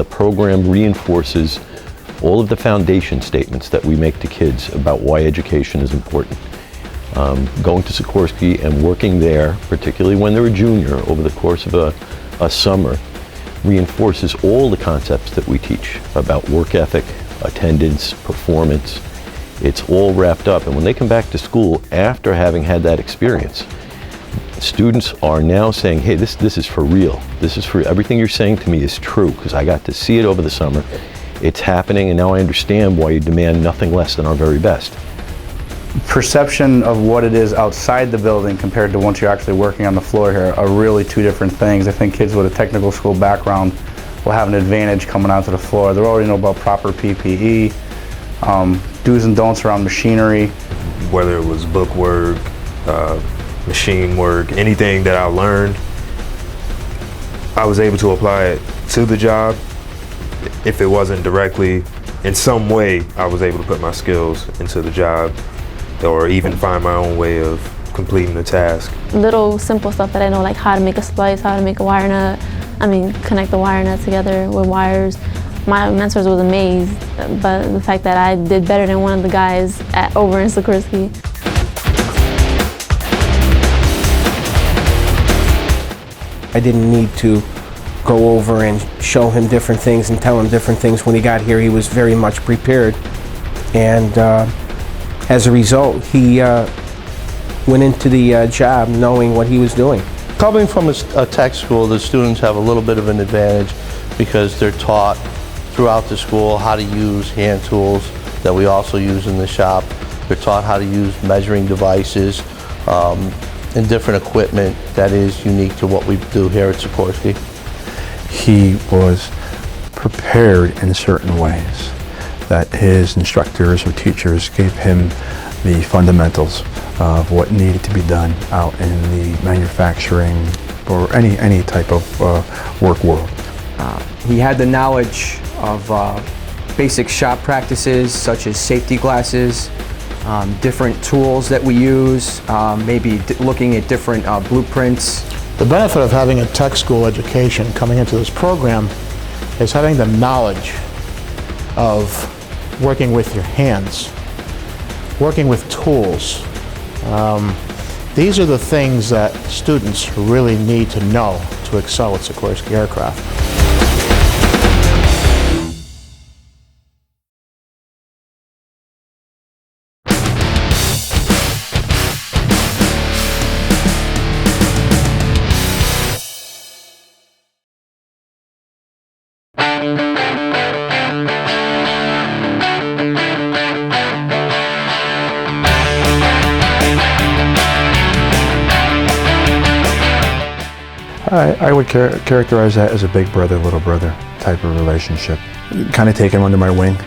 the program reinforces all of the foundation statements that we make to kids about why education is important. Going to Sikorsky and working there, particularly when they're a junior, over the course of a summer, reinforces all the concepts that we teach about work ethic, attendance, performance. It's all wrapped up, and when they come back to school after having had that experience, students are now saying, hey, this is for real. This is for everything you're saying to me is true, because I got to see it over the summer. It's happening, and now I understand why you demand nothing less than our very best. Perception of what it is outside the building compared to once you're actually working on the floor here are really two different things. I think kids with a technical school background will have an advantage coming out to the floor. They already know about proper PPE, do's and don'ts around machinery. Whether it was book work, machine work, anything that I learned, I was able to apply it to the job. If it wasn't directly, in some way, I was able to put my skills into the job or even find my own way of completing the task. Little simple stuff that I know, like how to make a splice, how to make a wire nut, connect the wire nut together with wires. My mentors was amazed by the fact that I did better than one of the guys over in Sikorsky. I didn't need to go over and show him different things and tell him different things. When he got here, he was very much prepared, and as a result, he went into the job knowing what he was doing. Coming from a tech school, the students have a little bit of an advantage because they're taught throughout the school how to use hand tools that we also use in the shop. They're taught how to use measuring devices and different equipment that is unique to what we do here at Sikorsky. He was prepared in certain ways that his instructors or teachers gave him the fundamentals of what needed to be done out in the manufacturing or any type of work world. He had the knowledge of basic shop practices such as safety glasses, different tools that we use, maybe looking at different blueprints. The benefit of having a tech school education coming into this program is having the knowledge of working with your hands, working with tools. These are the things that students really need to know to excel at Sikorsky Aircraft. I would characterize that as a big brother, little brother type of relationship. Kind of take him under my wing,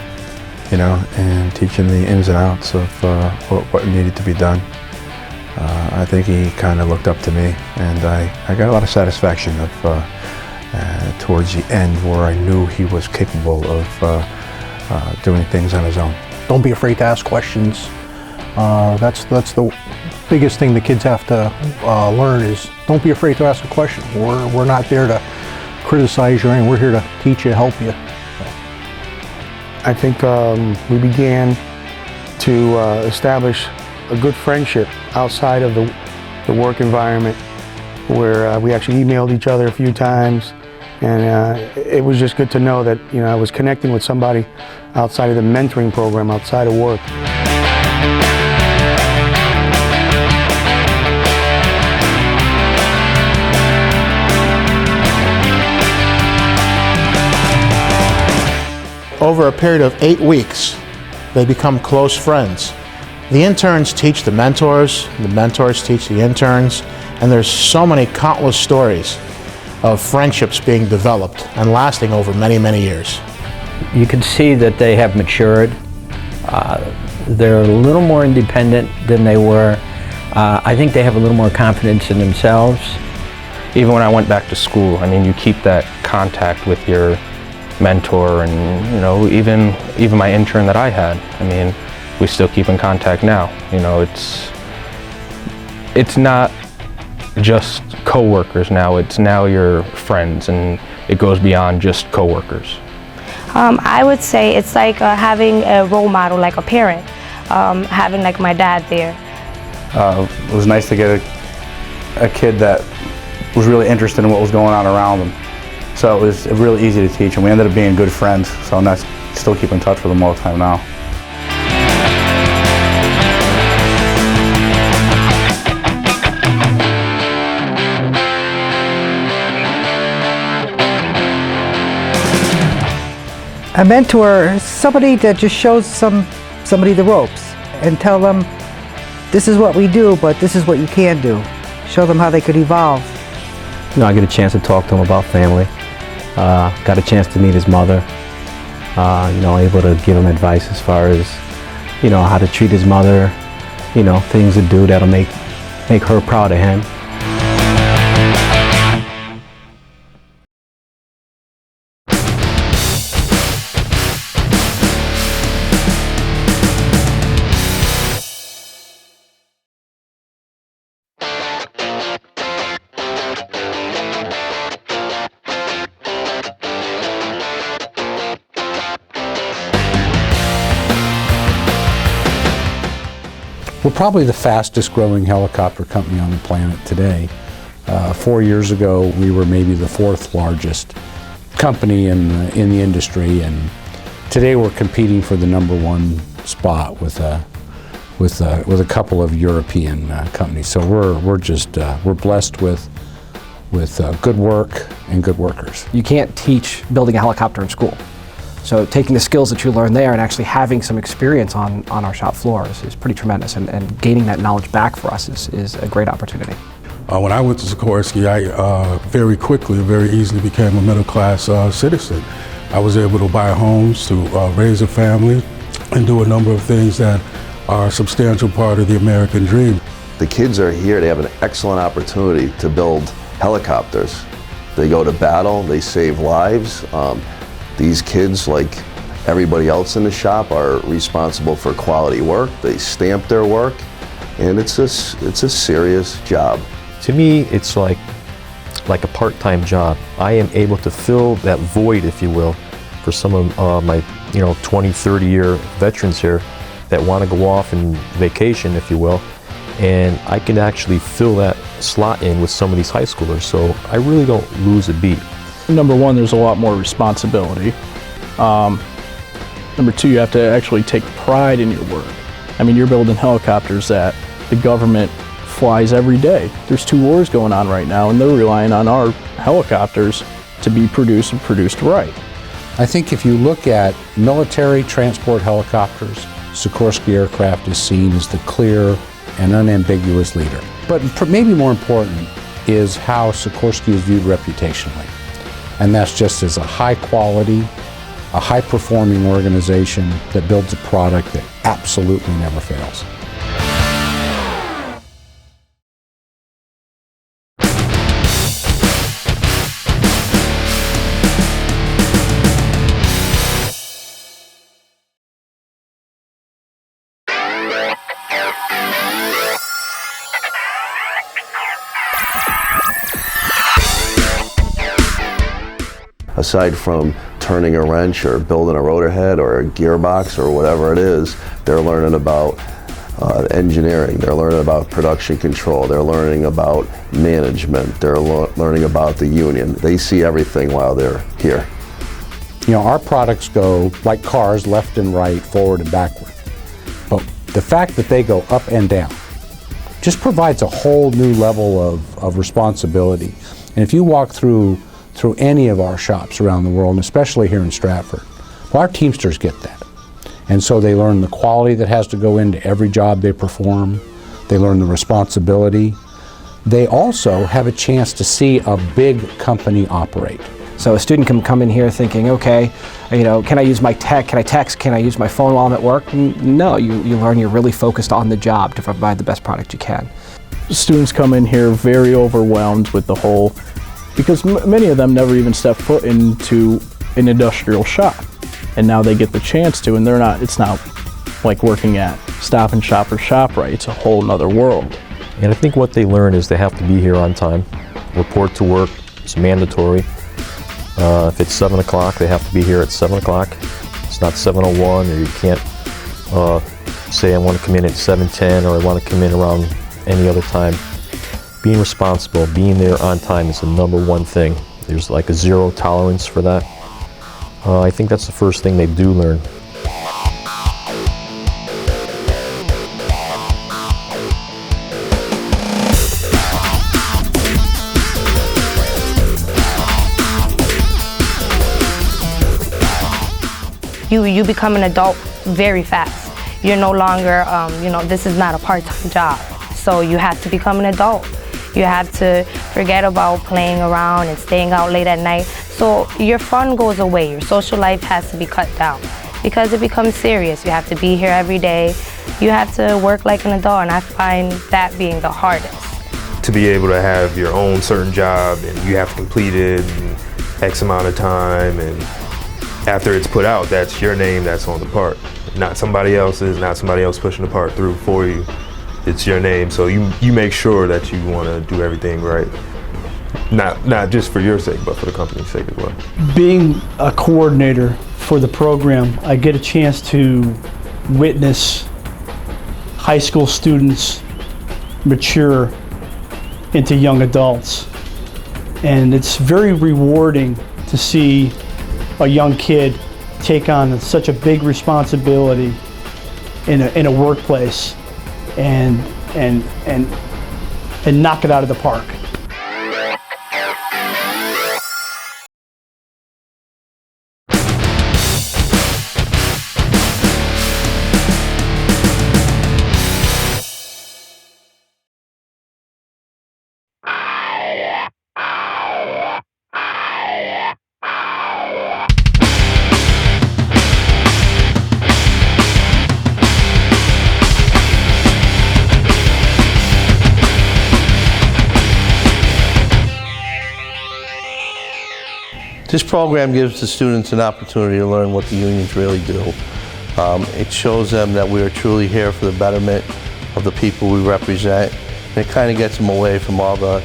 you know, and teach him the ins and outs of what needed to be done. I think he kind of looked up to me, and I got a lot of satisfaction of towards the end where I knew he was capable of doing things on his own. Don't be afraid to ask questions. That's the biggest thing the kids have to learn is don't be afraid to ask a question. We're not there to criticize you, and we're here to teach you, help you. I think we began to establish a good friendship outside of the work environment, where we actually emailed each other a few times, and it was just good to know that I was connecting with somebody outside of the mentoring program, outside of work. Over a period of 8 weeks, they become close friends. The interns teach the mentors teach the interns, and there's so many countless stories of friendships being developed and lasting over many, many years. You can see that they have matured. They're a little more independent than they were. I think they have a little more confidence in themselves. Even when I went back to school, you keep that contact with your mentor, and even my intern that I had. We still keep in contact now. It's not just co-workers now. It's now your friends, and it goes beyond just co-workers. I would say it's like having a role model, like a parent, having like my dad there. It was nice to get a kid that was really interested in what was going on around him. So it was really easy to teach, and we ended up being good friends, so I still keep in touch with them all the time now. A mentor is somebody that just shows somebody the ropes and tell them, this is what we do, but this is what you can do. Show them how they could evolve. You know, I get a chance to talk to him about family. Got a chance to meet his mother. You know, able to give him advice as far as, you know, how to treat his mother. You know, things to do that'll make her proud of him. We're probably the fastest growing helicopter company on the planet today. 4 years ago, we were maybe the 4th largest company in the industry, and today we're competing for the #1 spot with a couple of European companies. So we're blessed with good work and good workers. You can't teach building a helicopter in school. So taking the skills that you learn there and actually having some experience on our shop floor is pretty tremendous, and gaining that knowledge back for us is a great opportunity. When I went to Sikorsky, I very quickly, very easily became a middle-class citizen. I was able to buy homes, to raise a family, and do a number of things that are a substantial part of the American dream. The kids are here, they have an excellent opportunity to build helicopters. They go to battle, they save lives. These kids, like everybody else in the shop, are responsible for quality work. They stamp their work, and it's a serious job. To me, it's like a part-time job. I am able to fill that void, if you will, for some of my 20, 30-year veterans here that want to go off in vacation, if you will, and I can actually fill that slot in with some of these high schoolers, so I really don't lose a beat. Number one, there's a lot more responsibility. Number two, you have to actually take pride in your work. I mean, you're building helicopters that the government flies every day. There's 2 wars going on right now, and they're relying on our helicopters to be produced and produced right. I think if you look at military transport helicopters, Sikorsky Aircraft is seen as the clear and unambiguous leader. But maybe more important is how Sikorsky is viewed reputationally. And that's just as a high quality, a high performing organization that builds a product that absolutely never fails. Aside from turning a wrench or building a rotor head or a gearbox or whatever it is, they're learning about engineering, they're learning about production control, they're learning about management, they're learning about the union. They see everything while they're here. You know, our products go like cars, left and right, forward and backward. But the fact that they go up and down just provides a whole new level of responsibility. And if you walk through any of our shops around the world, and especially here in Stratford, well, our Teamsters get that. And so they learn the quality that has to go into every job they perform. They learn the responsibility. They also have a chance to see a big company operate. So a student can come in here thinking, okay, can I use my tech, can I text, can I use my phone while I'm at work? No, you learn you're really focused on the job to provide the best product you can. Students come in here very overwhelmed with the whole, because many of them never even step foot into an industrial shop, and now they get the chance to, and it's not like working at Stop and Shop or ShopRite. It's a whole nother world. And I think what they learn is they have to be here on time, report to work, it's mandatory, If it's 7 o'clock, they have to be here at 7 o'clock. It's not 7:01, or you can't say I want to come in at 7:10 or I want to come in around any other time. Being responsible, being there on time is the #1 thing. There's like a zero tolerance for that. I think that's the first thing they do learn. You become an adult very fast. You're no longer, this is not a part-time job. So you have to become an adult. You have to forget about playing around and staying out late at night. So your fun goes away. Your social life has to be cut down because it becomes serious. You have to be here every day. You have to work like an adult, and I find that being the hardest. To be able to have your own certain job and you have to complete it in X amount of time, and after it's put out, that's your name that's on the part. Not somebody else's, not somebody else pushing the part through for you. It's your name, so you make sure that you want to do everything right. Not just for your sake, but for the company's sake as well. Being a coordinator for the program, I get a chance to witness high school students mature into young adults. And it's very rewarding to see a young kid take on such a big responsibility in a workplace and knock it out of the park. This program gives the students an opportunity to learn what the unions really do. It shows them that we are truly here for the betterment of the people we represent, and it kind of gets them away from all the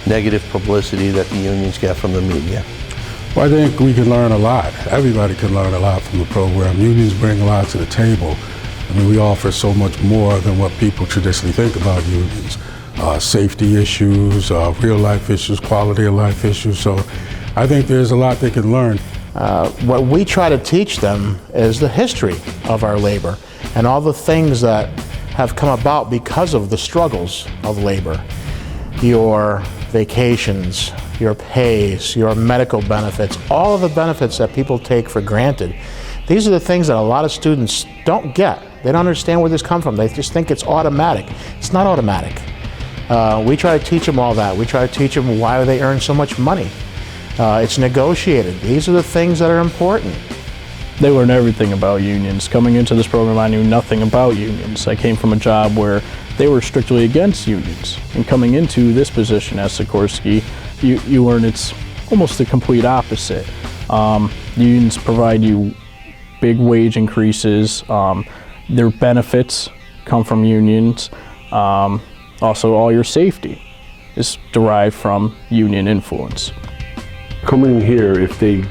negative publicity that the unions get from the media. Well, I think we can learn a lot. Everybody can learn a lot from the program. Unions bring a lot to the table. I mean, we offer so much more than what people traditionally think about unions. Safety issues, real life issues, quality of life issues. So I think there's a lot they can learn. What we try to teach them is the history of our labor and all the things that have come about because of the struggles of labor. Your vacations, your pays, your medical benefits, all of the benefits that people take for granted. These are the things that a lot of students don't get. They don't understand where this comes from. They just think it's automatic. It's not automatic. We try to teach them all that. We try to teach them why they earn so much money. It's negotiated. These are the things that are important. They learn everything about unions. Coming into this program, I knew nothing about unions. I came from a job where they were strictly against unions. And coming into this position as Sikorsky, you learn it's almost the complete opposite. Unions provide you big wage increases. Their benefits come from unions. Also, all your safety is derived from union influence. Coming here, if they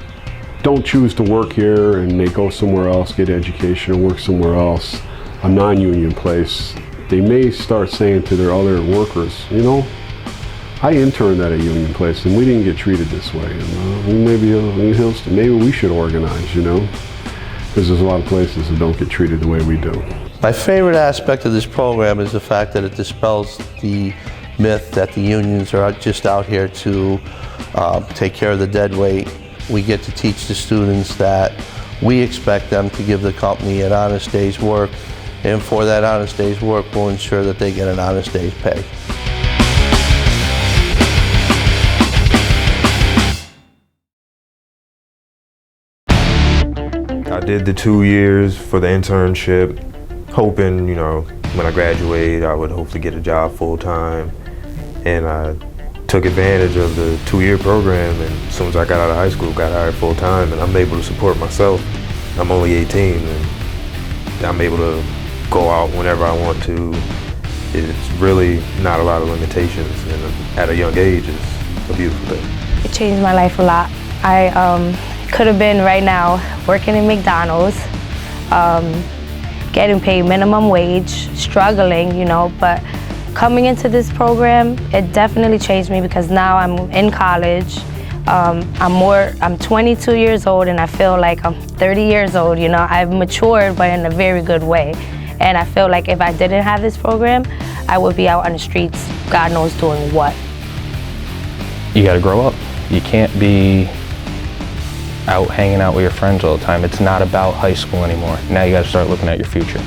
don't choose to work here and they go somewhere else, get education or work somewhere else, a non-union place, they may start saying to their other workers, you know, I interned at a union place and we didn't get treated this way. And, maybe we should organize, you know, because there's a lot of places that don't get treated the way we do. My favorite aspect of this program is the fact that it dispels the myth that the unions are just out here to take care of the dead weight. We get to teach the students that we expect them to give the company an honest day's work, and for that honest day's work, we'll ensure that they get an honest day's pay. I did the 2 years for the internship, hoping, you know, when I graduate, I would hopefully get a job full-time. And I took advantage of the 2-year program, and as soon as I got out of high school, got hired full-time, and I'm able to support myself. I'm only 18, and I'm able to go out whenever I want to. It's really not a lot of limitations, and at a young age, it's a beautiful thing. It changed my life a lot. I could have been right now working in McDonald's, getting paid minimum wage, struggling, you know, but coming into this program, it definitely changed me because now I'm in college. I'm 22 years old and I feel like I'm 30 years old, you know. I've matured, but in a very good way. And I feel like if I didn't have this program, I would be out on the streets, God knows doing what. You gotta grow up. You can't be out hanging out with your friends all the time. It's not about high school anymore. Now you gotta start looking at your future.